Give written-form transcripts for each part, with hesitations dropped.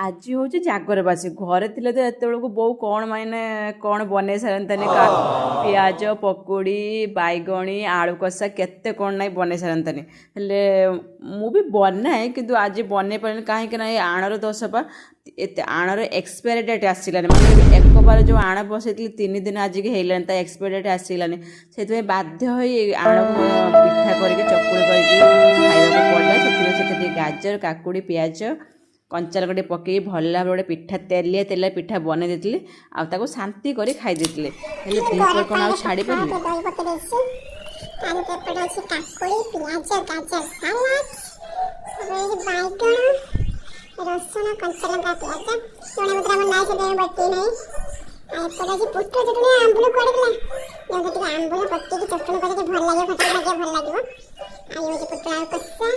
ଆଜି ହେଉଛି ଜାଗରବାସି ଘରେ ଥିଲେ ତ ଏତେବେଳକୁ ବୋଉ କ'ଣ ମାନେ କ'ଣ ବନେଇ ସାରନ୍ତାନି ପିଆଜ ପକୁଡ଼ି ବାଇଗଣୀ ଆଳୁ କଷା କେତେ କ'ଣ ନାହିଁ ବନେଇ ସାରନ୍ତାନି। ହେଲେ ମୁଁ ବି ବନାଏ କିନ୍ତୁ ଆଜି ବନେଇ ପାରିଲିନି କାହିଁକି ନା ଏ ଆଣର ଦୋଷ ପା ଏତେ ଆଣର ଏକ୍ସପାୟରି ଡେଟ୍ ଆସିଲାନି ମାନେ ଏକବାର ଯେଉଁ ଆଣ ବସେଇଥିଲି 3 ଦିନ ଆଜିକି ହେଇଲାନି ତା ଏକ୍ସପାୟରି ଡେଟ୍ ଆସିଲାନି ସେଥିପାଇଁ ବାଧ୍ୟ ହୋଇ ଆଣକୁ ପିଠା କରିକି ଚକୁଳି କରିକି ଖାଇବାକୁ ପଡ଼ିଲା। ସେଥିପାଇଁ ସେଥିରେ ଟିକେ ଗାଜର କାକୁଡ଼ି ପିଆଜ କଞ୍ଚା ଲଙ୍କା ଟିକେ ପକେଇକି ଭଲ ଭାବରେ ଗୋଟେ ପିଠା ତେଲିଆ ପିଠା ବନେଇ ଦେଇଥିଲି ଆଉ ତାକୁ ଶାନ୍ତି କରି ଖାଇ ଦେଇଥିଲେ। ହେଲେ ଦିପହର କ'ଣ ଆଉ ଛାଡ଼ି ପାରିଲି। ରସୁଣ କଞ୍ଚା ଲଙ୍କା ପିଆଜ ଜଣେ ମତେ ଆମ ନାଇଁ ସେଟା ବଟି ନାହିଁ ଆଉ ଏପଟେ ଅଛି ପୋଟଳ ଚଟଣି ଆମ୍ବୁଲ କୁଆଡ଼େ ଗଲା ଯେମିତି ଟିକେ ଆମ୍ବୁଲ ପକେଇକି ଚଟଣି କରିକି ଭଲ ଲାଗିବ ଖଟା ଲାଗିବ ଭଲ ଲାଗିବ। ଆଉ ହଉଛି ପୋଟଳ ଆଳୁ କଷା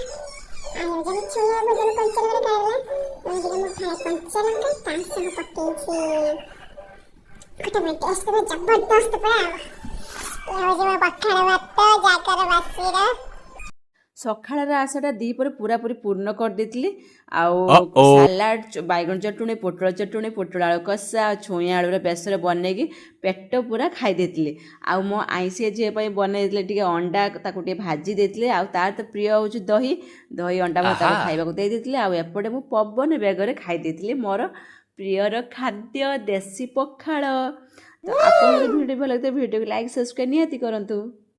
ଆଉ ଯଦି ଛୁଇଁ ଭୋଜନ କଞ୍ଚା ଲଙ୍କା ଖାଇଲା ମୁଁ ଟିକେ ମୁଁ ଖାଏ କଞ୍ଚା ଲଙ୍କା ତା ସହ ପକେଇଛି ଖଟା ପାଇଁ ଟେଷ୍ଟ ପୁରା ଜବରଦସ୍ତ ପୁରା। ଏ ହଉଛି ମୋ ପଖାଳ ଭାତ ଜାଗର ବାସିର ସକାଳର ଆଶାଟା ଦ୍ୱିପହରେ ପୁରାପୁରି ପୂର୍ଣ୍ଣ କରିଦେଇଥିଲି। ଆଉ ସାଲାଡ଼ ବାଇଗଣ ଚଟୁଣି ପୋଟଳ ଆଳୁ କଷା ଛୁଇଁ ଆଳୁର ବେସର ବନେଇକି ପେଟ ପୁରା ଖାଇ ଦେଇଥିଲି। ଆଉ ମୋ ଆଇଁଷିଆ ଝିଅ ପାଇଁ ବନେଇ ଦେଇଥିଲେ ଟିକେ ଅଣ୍ଡା ତାକୁ ଟିକେ ଭାଜି ଦେଇଥିଲେ ଆଉ ତାର ତ ପ୍ରିୟ ହେଉଛି ଦହି ଅଣ୍ଡା ଭାତ ତାକୁ ଖାଇବାକୁ ଦେଇ ଦେଇଥିଲେ। ଆଉ ଏପଟେ ମୁଁ ପବନ ବେଗରେ ଖାଇ ଦେଇଥିଲି ମୋର ପ୍ରିୟର ଖାଦ୍ୟ ଦେଶୀ ପଖାଳ। ତ ଆପଣଙ୍କୁ ଭିଡ଼ିଓ ଭଲ ଲାଗିଲେ ଭିଡ଼ିଓକୁ ଲାଇକ୍ ସବସ୍କ୍ରାଇବ୍ ନିହାତି କରନ୍ତୁ।